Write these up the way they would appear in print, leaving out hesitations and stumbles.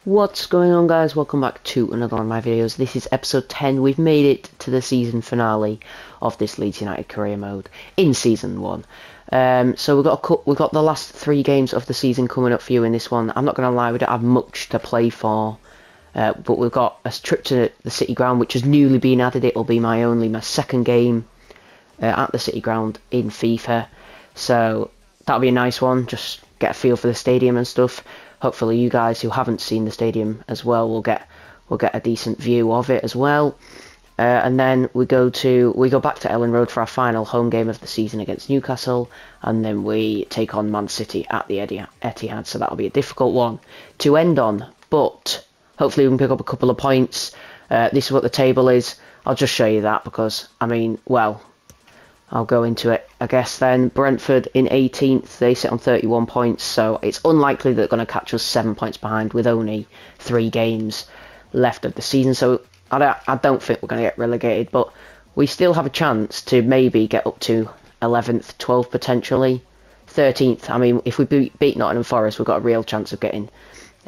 What's going on, guys? Welcome back to another one of my videos. This is episode 10. We've made it to the season finale of this Leeds United career mode in season 1. So we've got the last 3 games of the season coming up for you in this one. I'm not going to lie, we don't have much to play for, but we've got a trip to the City Ground, which has newly been added. It'll be my second game at the City Ground in FIFA, so that'll be a nice one. Just get a feel for the stadium and stuff. Hopefully you guys who haven't seen the stadium as well will get a decent view of it as well. And then we go back to Ellen Road for our final home game of the season against Newcastle, and then we take on Man City at the Etihad. So that'll be a difficult one to end on, but hopefully we can pick up a couple of points. This is what the table is. I'll just show you that because, I mean, well, I'll go into it, I guess, then. Brentford in 18th, they sit on 31 points, so it's unlikely that they're going to catch us 7 points behind with only 3 games left of the season, so I don't think we're going to get relegated, but we still have a chance to maybe get up to 11th, 12th potentially, 13th. I mean, if we beat Nottingham Forest, we've got a real chance of getting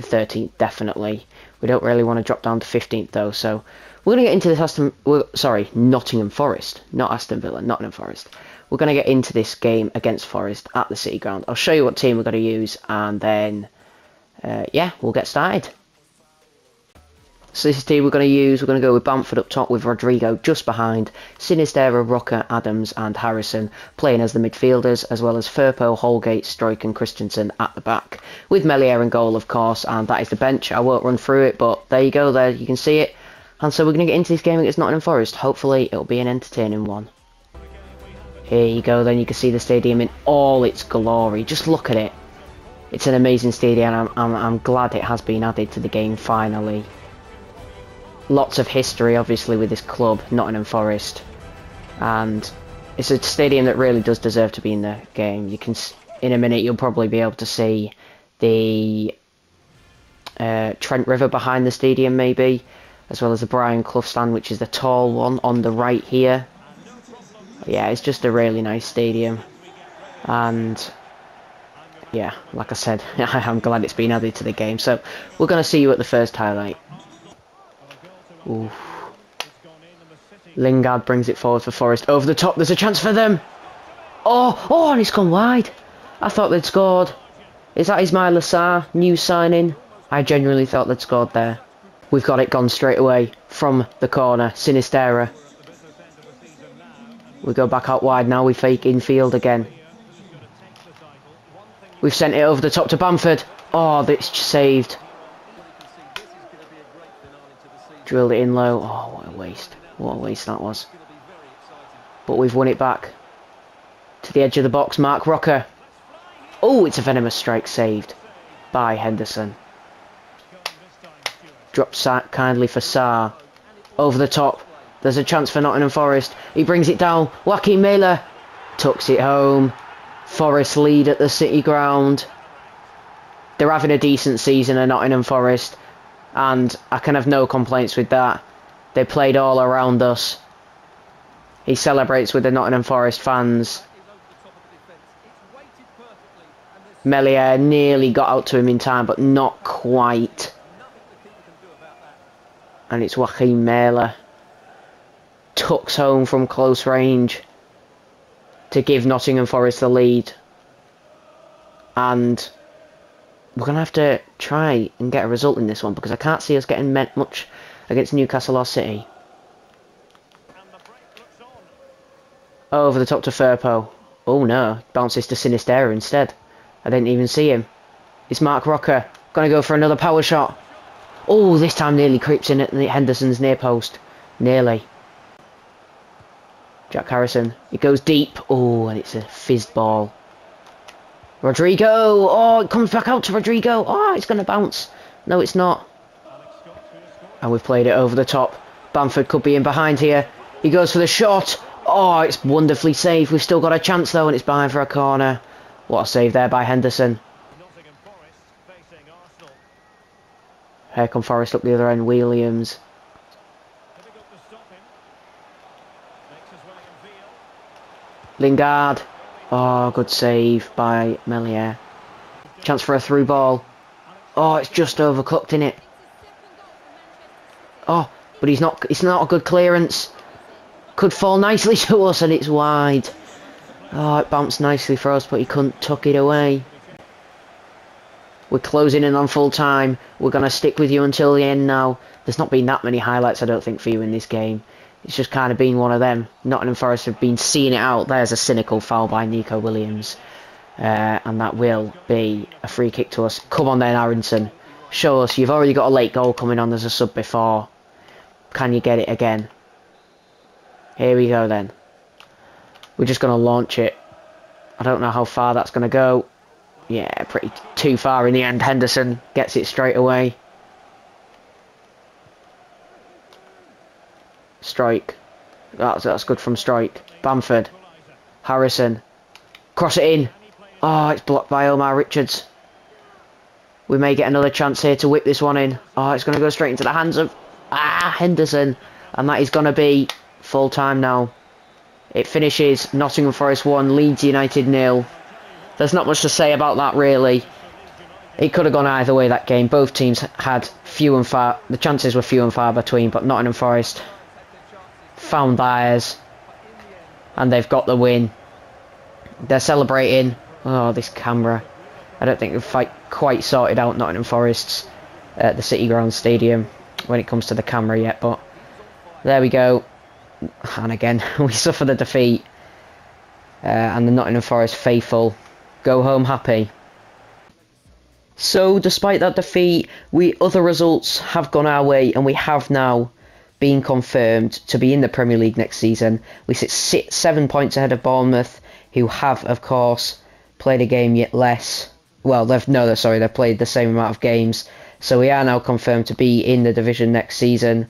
13th, definitely. We don't really want to drop down to 15th, though, so we're going to get into this Nottingham Forest, not Aston Villa, Nottingham Forest. We're going to get into this game against Forest at the City Ground. I'll show you what team we're going to use, and then, yeah, we'll get started. So this is the team we're going to use. We're going to go with Bamford up top with Rodrigo just behind, Sinistera, Rocker, Adams and Harrison playing as the midfielders, as well as Firpo, Holgate, Stroik and Christensen at the back, with Melier in goal, of course, and that is the bench. I won't run through it, but there you go, there you can see it. And so we're going to get into this game against Nottingham Forest. Hopefully it'll be an entertaining one. Here you go, then you can see the stadium in all its glory. Just look at it. It's an amazing stadium, and I'm glad it has been added to the game finally. Lots of history, obviously, with this club, Nottingham Forest. And it's a stadium that really does deserve to be in the game. You can, in a minute, you'll probably be able to see the Trent River behind the stadium, maybe, as well as the Brian Clough stand, which is the tall one on the right here. Yeah, it's just a really nice stadium. And yeah, like I said, I'm glad it's been added to the game. So we're going to see you at the first highlight. Oof. Lingard brings it forward for Forest. Over the top, there's a chance for them. Oh, and it's gone wide. I thought they'd scored. Is that Ismaila Sarr, new signing? I genuinely thought they'd scored there. We've got it gone straight away from the corner. Sinistera. We go back out wide now. We fake infield again. We've sent it over the top to Bamford. Oh, that's saved. Drilled it in low. Oh, what a waste. What a waste that was. But we've won it back. To the edge of the box, Mark Rocker. Oh, it's a venomous strike saved by Henderson. Drops kindly for Sarr. Over the top. There's a chance for Nottingham Forest. He brings it down. Joachim Mailer tucks it home. Forest lead at the City Ground. They're having a decent season at Nottingham Forest, and I can have no complaints with that. They played all around us. He celebrates with the Nottingham Forest fans. Melier nearly got out to him in time, but not quite. And it's Joachim Mailer. Tucks home from close range to give Nottingham Forest the lead. And we're going to have to try and get a result in this one, because I can't see us getting much against Newcastle or City. Over the top to Firpo. Oh no, bounces to Sinistera instead. I didn't even see him. It's Mark Rocker. Going to go for another power shot. Oh, this time nearly creeps in at Henderson's near post. Nearly. Jack Harrison. It goes deep. Oh, and it's a fizzed ball. Rodrigo. Oh, it comes back out to Rodrigo. Oh, it's going to bounce. No, it's not. And we've played it over the top. Bamford could be in behind here. He goes for the shot. Oh, it's wonderfully saved. We've still got a chance, though, and it's behind for a corner. What a save there by Henderson. Here come Forest up the other end. Williams. Lingard. Oh, good save by Melier. Chance for a through ball. Oh, it's just overcooked, innit? Oh, but he's not. It's not a good clearance. Could fall nicely to us, and it's wide. Oh, it bounced nicely for us, but he couldn't tuck it away. We're closing in on full time. We're going to stick with you until the end now. There's not been that many highlights, I don't think, for you in this game. It's just kind of been one of them. Nottingham Forest have been seeing it out. There's a cynical foul by Nico Williams. And that will be a free kick to us. Come on then, Aronson. Show us. You've already got a late goal coming on as a sub before. Can you get it again? Here we go then. We're just going to launch it. I don't know how far that's going to go. Yeah, pretty too far in the end. Henderson gets it straight away. Strike. That's good from Strike. Bamford. Harrison. Cross it in. Oh, it's blocked by Omar Richards. We may get another chance here to whip this one in. Oh, it's going to go straight into the hands of Henderson. And that is going to be full time now. It finishes Nottingham Forest 1, Leeds United 0. There's not much to say about that, really. It could have gone either way, that game. Both teams had few and far... The chances were few and far between, but Nottingham Forest found theirs. And they've got the win. They're celebrating. Oh, this camera. I don't think they've quite sorted out Nottingham Forest's at the City Ground Stadium when it comes to the camera yet, but there we go. And again, we suffer the defeat. And the Nottingham Forest faithful go home happy. So, despite that defeat, other results have gone our way, and we have now been confirmed to be in the Premier League next season. We sit 7 points ahead of Bournemouth, who have, of course, played a game yet less. Well, they've played the same amount of games. So we are now confirmed to be in the division next season.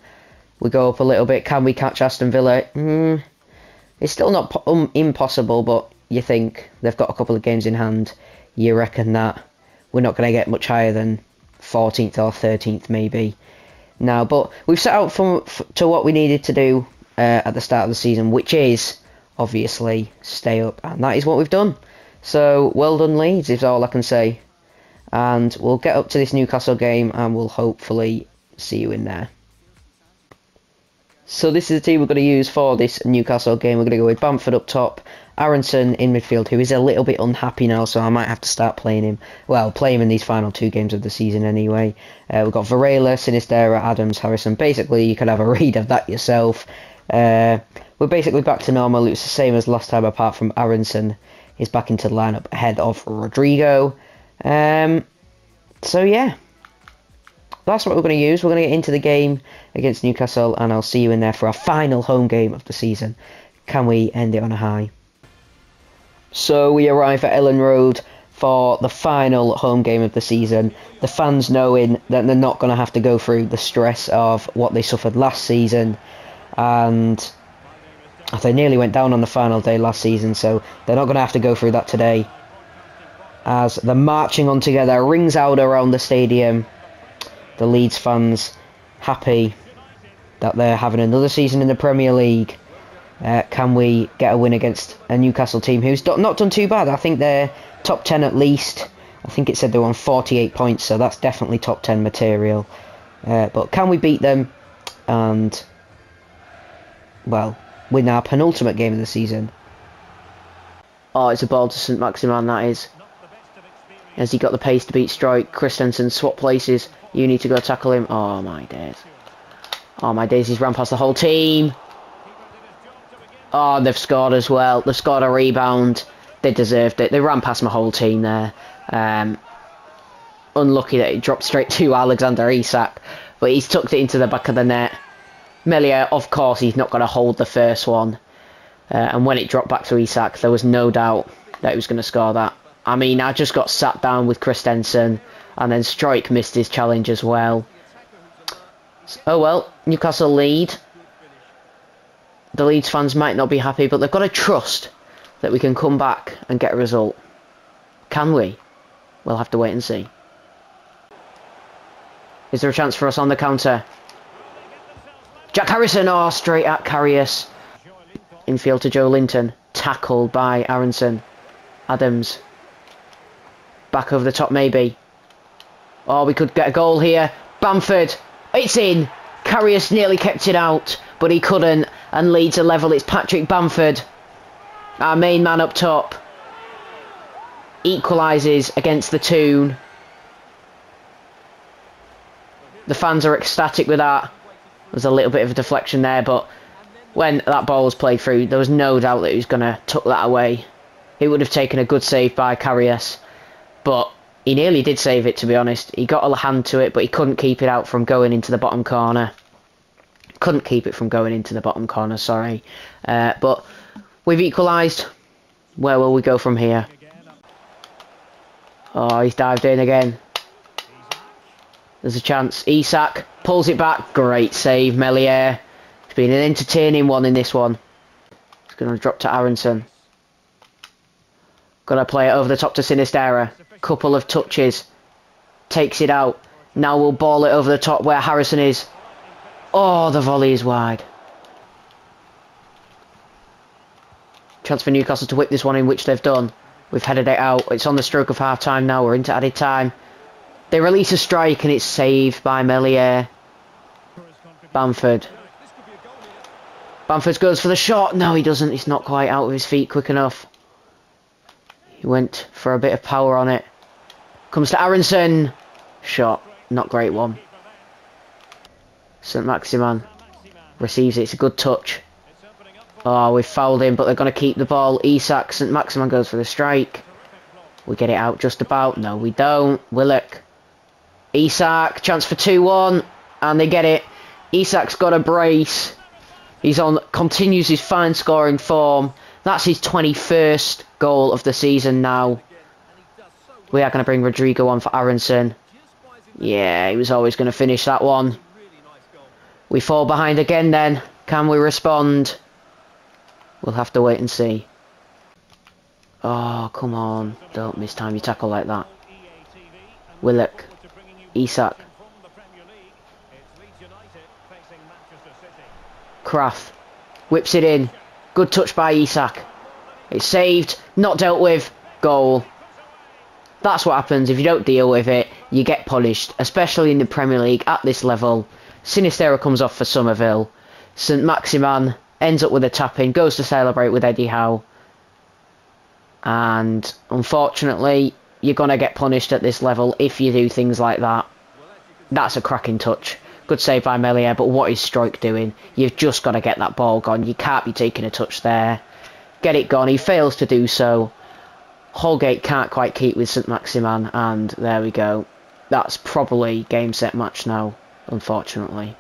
We go up a little bit. Can we catch Aston Villa? It's still not impossible, but you think they've got a couple of games in hand. You reckon that we're not going to get much higher than 14th or 13th maybe. Now, but we've set out to what we needed to do at the start of the season, which is obviously stay up, and that is what we've done. So well done, Leeds, is all I can say. And we'll get up to this Newcastle game, and we'll hopefully see you in there. So this is the team we're going to use for this Newcastle game. We're going to go with Bamford up top, Aronson in midfield, who is a little bit unhappy now, so I might have to start playing him. Well, play him in these final 2 games of the season anyway. We've got Varela, Sinistera, Adams, Harrison. Basically, you can have a read of that yourself. We're basically back to normal. It was the same as last time, apart from Aronson is back into the lineup ahead of Rodrigo. So yeah, that's what we're going to use. We're going to get into the game against Newcastle, and I'll see you in there for our final home game of the season. Can we end it on a high? So we arrive at Ellen Road for the final home game of the season. The fans knowing that they're not going to have to go through the stress of what they suffered last season, and they nearly went down on the final day last season, so they're not going to have to go through that today. As the marching on together rings out around the stadium, the Leeds fans happy that they're having another season in the Premier League. Can we get a win against a Newcastle team who's not done too bad? I think they're top 10 at least. I think it said they were on 48 points, so that's definitely top 10 material. But can we beat them and, well, win our penultimate game of the season? Oh, it's a ball to St Maximan, that is. Has he got the pace to beat Strike? Christensen, swap places. You need to go tackle him. Oh, my days. Oh, my days, he's run past the whole team. Oh, they've scored as well. They've scored a rebound. They deserved it. They ran past my whole team there. Unlucky that it dropped straight to Alexander Isak. But he's tucked it into the back of the net. Melia, of course, he's not going to hold the first one. And when it dropped back to Isak, there was no doubt that he was going to score that. I mean, I just got sat down with Christensen, and then Strike missed his challenge as well. Oh well, Newcastle lead. The Leeds fans might not be happy, but they've got to trust that we can come back and get a result. Can we? We'll have to wait and see. Is there a chance for us on the counter? Jack Harrison, oh, straight at Karius. Infield to Joe Linton. Tackled by Aronson. Adams. Back over the top maybe. Oh, we could get a goal here. Bamford. It's in. Karius nearly kept it out, but he couldn't, and Leeds are level. It's Patrick Bamford, our main man up top. Equalises against the Toon. The fans are ecstatic with that. There's a little bit of a deflection there, but when that ball was played through, there was no doubt that he was going to tuck that away. It would have taken a good save by Karius, but he nearly did save it, to be honest. He got a hand to it, but he couldn't keep it out from going into the bottom corner. Couldn't keep it from going into the bottom corner, sorry. But we've equalised. Where will we go from here? Oh, he's dived in again. There's a chance. Isak pulls it back. Great save, Melier. It's been an entertaining one in this one. It's going to drop to Aronson. Got to play it over the top to Sinisterra. Couple of touches. Takes it out. Now we'll ball it over the top where Harrison is. Oh, the volley is wide. Chance for Newcastle to whip this one in, which they've done. We've headed it out. It's on the stroke of half time now. We're into added time. They release a strike and it's saved by Melier. Bamford. Bamford goes for the shot. No, he doesn't. He's not quite out of his feet quick enough. He went for a bit of power on it. Comes to Aronson. Shot. Not great one. St. Maximan receives it. It's a good touch. Oh, we've fouled him, but they're going to keep the ball. Isak, St. Maximan goes for the strike. We get it out just about. No, we don't. Willock. Isak, chance for 2-1. And they get it. Isak's got a brace. He's on, continues his fine scoring form. That's his 21st goal of the season now. We are going to bring Rodrigo on for Aronson. Yeah, he was always going to finish that one. We fall behind again then. Can we respond? We'll have to wait and see. Oh, come on. Don't mistime your tackle like that. Willock. Isak. Kraft. Whips it in. Good touch by Isak. It's saved. Not dealt with. Goal. That's what happens if you don't deal with it. You get punished. Especially in the Premier League at this level. Sinisterra comes off for Somerville. St. Maximan ends up with a tap-in. Goes to celebrate with Eddie Howe. And unfortunately, you're going to get punished at this level if you do things like that. That's a cracking touch. Good save by Melier, but what is Stroik doing? You've just got to get that ball gone. You can't be taking a touch there. Get it gone. He fails to do so. Holgate can't quite keep with St. Maximan, and there we go. That's probably game, set, match now, unfortunately.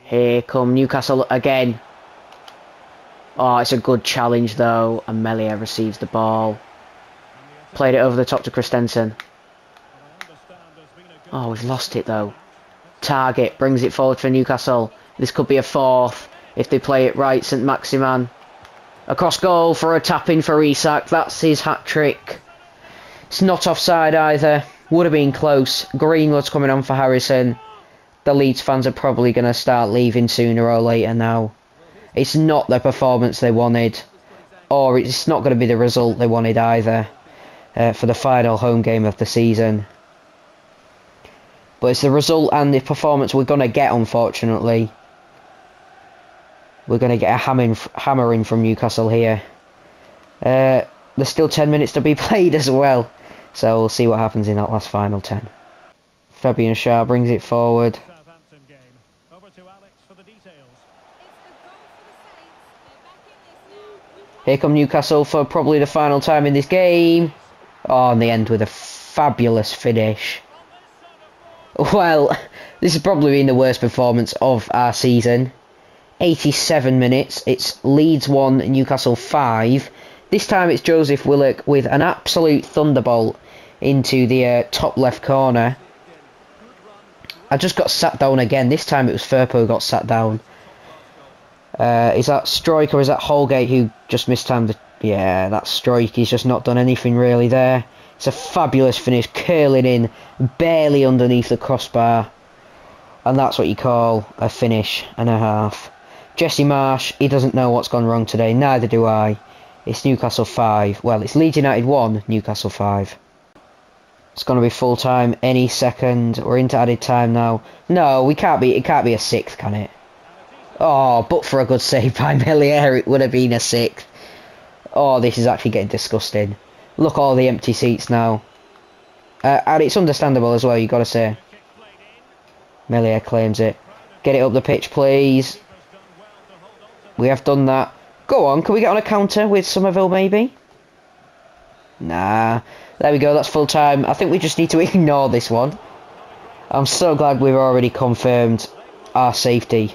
Here come Newcastle again. Oh, it's a good challenge though, and Melier receives the ball. Played it over the top to Christensen. Oh, we've lost it though. Target brings it forward for Newcastle. This could be a fourth if they play it right. St. Maximan. Across goal for a tap-in for Isak. That's his hat-trick. It's not offside either. Would have been close. Greenwood's coming on for Harrison. The Leeds fans are probably going to start leaving sooner or later now. It's not the performance they wanted. Or it's not going to be the result they wanted either. For the final home game of the season. But it's the result and the performance we're going to get, unfortunately. We're going to get a hammering from Newcastle here. There's still 10 minutes to be played as well. So we'll see what happens in that last final 10. Fabian Schär brings it forward. Here come Newcastle for probably the final time in this game. Oh, and they end with a fabulous finish. Well, this has probably been the worst performance of our season. 87 minutes. It's Leeds 1, Newcastle 5. This time it's Joseph Willock with an absolute thunderbolt into the top left corner. I just got sat down again. This time it was Firpo who got sat down. Is that Stroik or is that Holgate who just mistimed the... Yeah, that's Stroik. He's just not done anything really there. It's a fabulous finish, curling in, barely underneath the crossbar. And that's what you call a finish and a half. Jesse Marsh, he doesn't know what's gone wrong today, neither do I. It's Newcastle 5. Well, it's Leeds United 1, Newcastle 5. It's going to be full time any second. We're into added time now. No, we can't be. It can't be a sixth, can it? Oh, but for a good save by Melier, it would have been a sixth. Oh, this is actually getting disgusting. Look, all the empty seats now. And it's understandable as well, you got to say. Melier claims it. Get it up the pitch, please. We have done that. Go on, can we get on a counter with Somerville, maybe? Nah. There we go, that's full time. I think we just need to ignore this one. I'm so glad we've already confirmed our safety.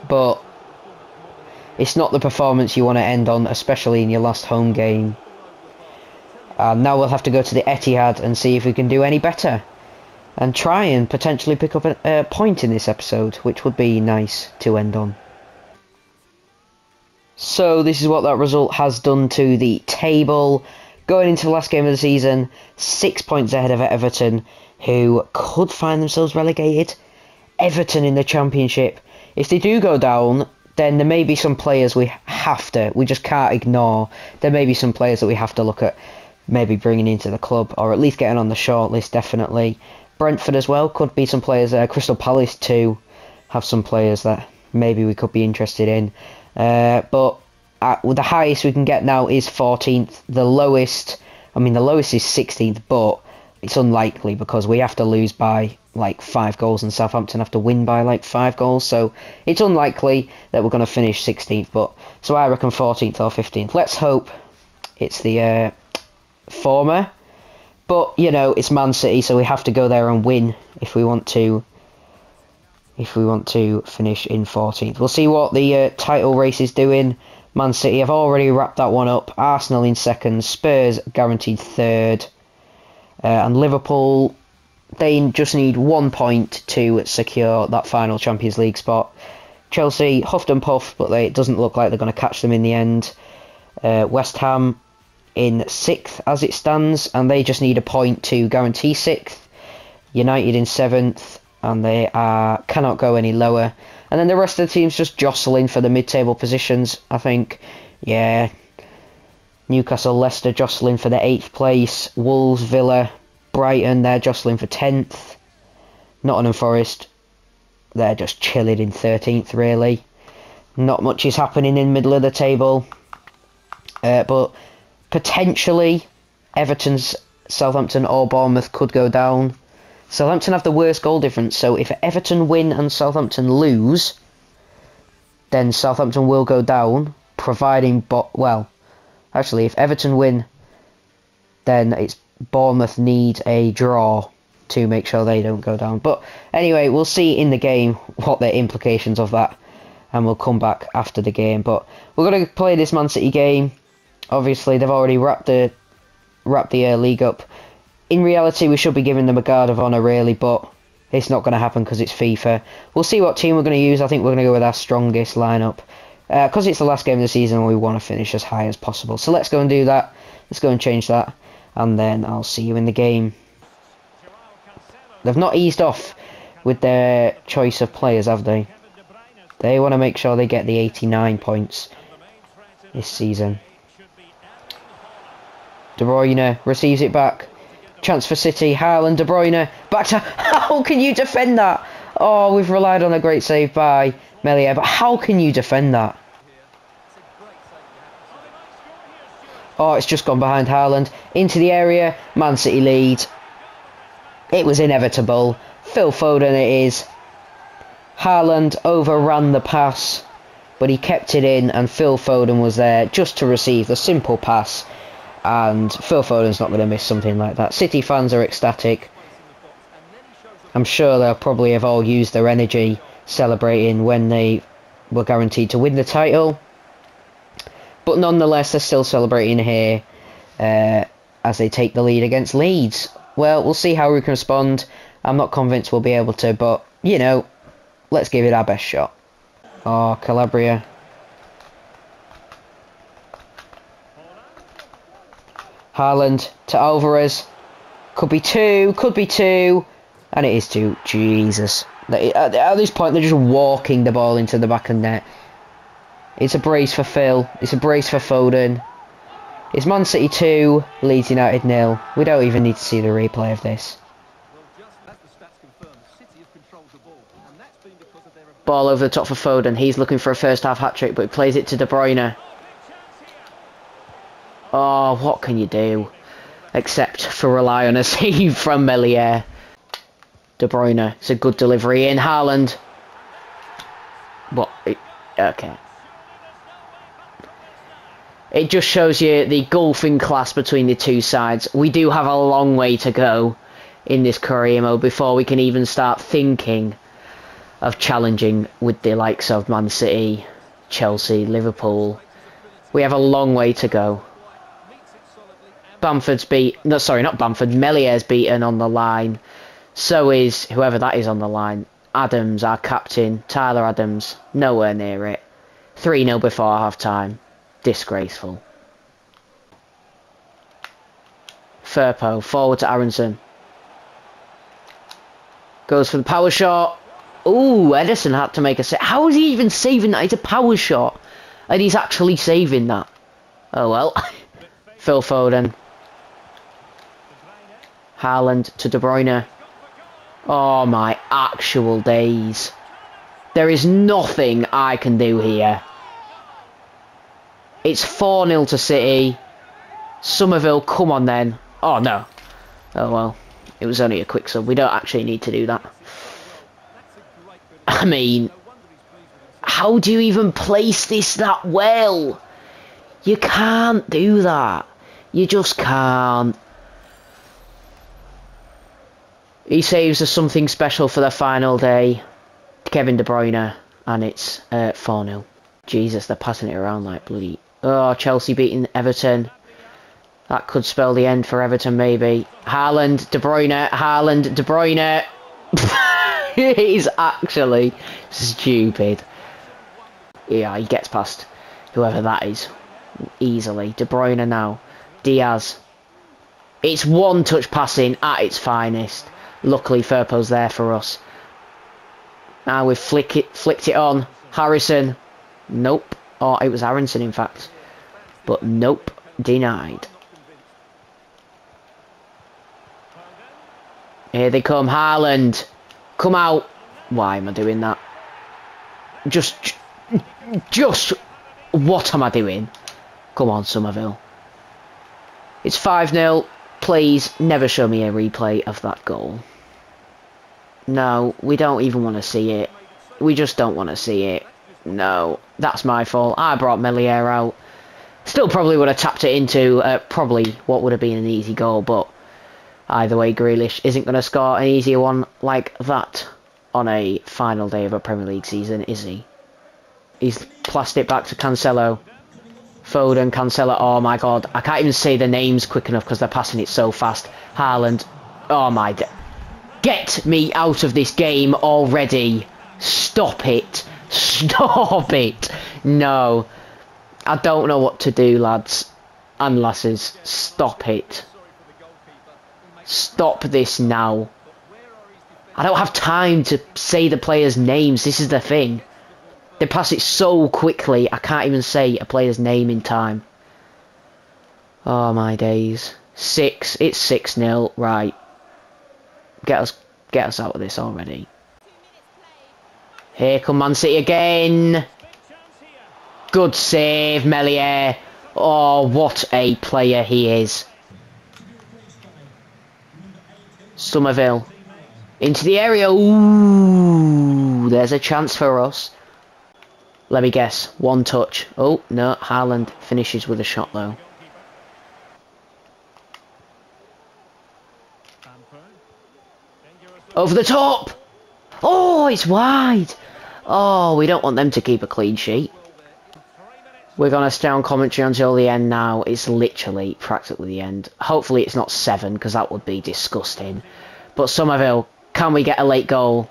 But it's not the performance you want to end on, especially in your last home game. Now we'll have to go to the Etihad and see if we can do any better. And try and potentially pick up a point in this episode, which would be nice to end on. So this is what that result has done to the table. Going into the last game of the season, 6 points ahead of Everton, who could find themselves relegated. Everton in the Championship. If they do go down, then there may be some players we just can't ignore. There may be some players that we have to look at maybe bringing into the club, or at least getting on the shortlist, definitely. Brentford as well, could be some players there. Crystal Palace too, have some players that maybe we could be interested in. But the highest we can get now is 14th. The lowest is 16th, but it's unlikely because we have to lose by like 5 goals and Southampton have to win by like 5 goals. So it's unlikely that we're going to finish 16th. So I reckon 14th or 15th. Let's hope it's the former. But, you know, it's Man City, so we have to go there and win if we want to finish in 14th. We'll see what the title race is doing. Man City have already wrapped that one up. Arsenal in second, Spurs guaranteed third. And Liverpool, they just need 1 point to secure that final Champions League spot. Chelsea huffed and puffed, but it doesn't look like they're going to catch them in the end. West Ham in 6th as it stands, and they just need a point to guarantee 6th. United in 7th, and they cannot go any lower. And then the rest of the teams just jostling for the mid-table positions, I think. Yeah. Newcastle, Leicester jostling for the 8th place. Wolves, Villa, Brighton, they're jostling for 10th. Nottingham Forest, they're just chilling in 13th, really. Not much is happening in the middle of the table. But potentially, Everton's, Southampton or Bournemouth could go down. Southampton have the worst goal difference, so if Everton win and Southampton lose, then Southampton will go down, providing... if Everton win, then it's Bournemouth need a draw to make sure they don't go down. But anyway, we'll see in the game what the implications of that, and we'll come back after the game. But we're going to play this Man City game. Obviously, they've already wrapped the league up. In reality, we should be giving them a guard of honour, really, but it's not going to happen because it's FIFA. We'll see what team we're going to use. I think we're going to go with our strongest lineup because it's the last game of the season and we want to finish as high as possible. So let's go and do that. Let's go and change that, and then I'll see you in the game. They've not eased off with their choice of players, have they? They want to make sure they get the 89 points this season. De Bruyne receives it back. Chance for City. Haaland, De Bruyne. Back to... How can you defend that? Oh, we've relied on a great save by Melier, but how can you defend that? Oh, it's just gone behind Haaland. Into the area. Man City lead. It was inevitable. Phil Foden it is. Haaland overran the pass, but he kept it in, and Phil Foden was there just to receive the simple pass. And Phil Foden's not going to miss something like that. City fans are ecstatic. I'm sure they'll probably have all used their energy celebrating when they were guaranteed to win the title. But nonetheless, they're still celebrating here as they take the lead against Leeds. Well, we'll see how we can respond. I'm not convinced we'll be able to, but, you know, let's give it our best shot. Oh, Calabria. Haaland to Alvarez. Could be two. And it is two. Jesus. At this point, they're just walking the ball into the back of the net. It's a brace for Phil. It's a brace for Foden. It's Man City 2, Leeds United 0. We don't even need to see the replay of this. Ball over the top for Foden. He's looking for a first half hat-trick, but he plays it to De Bruyne. Oh, what can you do? Except for rely on a save from Melier. De Bruyne. It's a good delivery in. Haaland. What? Okay. It just shows you the golfing class between the two sides. We do have a long way to go in this career mode before we can even start thinking of challenging with the likes of Man City, Chelsea, Liverpool. We have a long way to go. Melier's beaten on the line. So is whoever that is on the line. Adams, our captain, Tyler Adams, nowhere near it. 3-0 before half-time. Disgraceful. Firpo, forward to Aronson. Goes for the power shot. Ooh, Ederson had to make a save. How is he even saving that? It's a power shot. And he's actually saving that. Oh well. Phil Foden. Haaland to De Bruyne. Oh my actual days. There is nothing I can do here. It's 4-0 to City. Somerville, come on then. Oh no. Oh well. It was only a quick sub. We don't actually need to do that. I mean, how do you even place this that well? You can't do that. You just can't. He saves us something special for the final day. Kevin De Bruyne. And it's 4-0. Jesus, they're passing it around like bloody... Oh, Chelsea beating Everton. That could spell the end for Everton, maybe. Haaland, De Bruyne, Haaland, De Bruyne. He's actually stupid. Yeah, he gets past whoever that is. Easily. De Bruyne now. Diaz. It's one-touch passing at its finest. Luckily, Firpo's there for us. Now we've flicked it on. Harrison. Nope. Oh, it was Aronson, in fact. But nope. Denied. Here they come. Haaland. Come out. Why am I doing that? Just. What am I doing? Come on, Somerville. It's 5-0. Please, never show me a replay of that goal. No, we don't even want to see it. We just don't want to see it. No, that's my fault. I brought Melier out. Still probably would have tapped it into probably what would have been an easy goal, but either way, Grealish isn't going to score an easier one like that on a final day of a Premier League season, is he? He's passed it back to Cancelo. Foden, Cancelo, oh my god. I can't even say the names quick enough because they're passing it so fast. Haaland, oh my... Get me out of this game already. Stop it. Stop it. No. I don't know what to do, lads and lasses. Stop it. Stop this now. I don't have time to say the players' names. This is the thing. They pass it so quickly, I can't even say a player's name in time. Oh my days. It's 6-0. Right. Get us out of this already. Here come Man City again. Good save, Melier. Oh, what a player he is. Somerville. Into the area. Ooh, there's a chance for us. Let me guess. One touch. Oh, no. Haaland finishes with a shot, though. Over the top. Oh, it's wide. Oh, we don't want them to keep a clean sheet. We're going to stay on commentary until the end now. It's literally practically the end. Hopefully it's not 7, because that would be disgusting. But Somerville, can we get a late goal?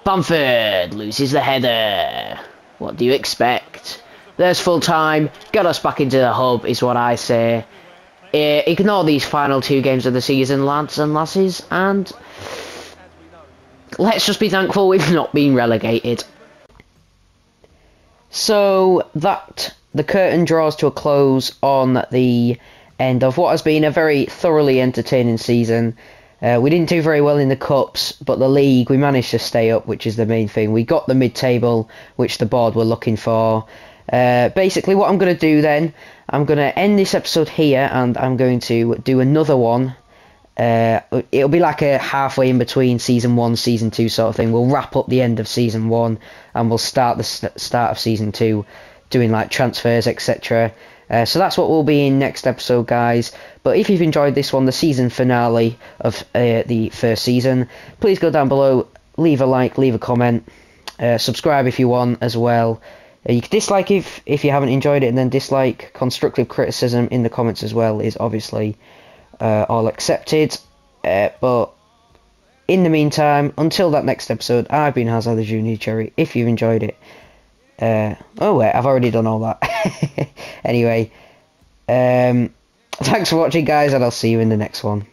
Bamford loses the header. What do you expect? There's full time. Get us back into the hub is what I say. Ignore these final 2 games of the season, lads and lasses, and let's just be thankful we've not been relegated. So that the curtain draws to a close on the end of what has been a very thoroughly entertaining season. We didn't do very well in the cups, but the league, we managed to stay up, which is the main thing. We got the mid-table, which the board were looking for. Basically, what I'm going to do then, I'm going to end this episode here, and I'm going to do another one. It'll be like a halfway in between season 1, season 2 sort of thing. We'll wrap up the end of season 1, and we'll start the start of season 2, doing like transfers, etc. So that's what we'll be in next episode, guys. But if you've enjoyed this one, the season finale of the first season, please go down below, leave a like, leave a comment, subscribe if you want as well. You can dislike if you haven't enjoyed it, and then dislike. Constructive criticism in the comments as well is obviously all accepted. But in the meantime, until that next episode, I've been Hazard the Junior Cherry. If you've enjoyed it, oh wait, I've already done all that. Anyway, thanks for watching, guys, and I'll see you in the next one.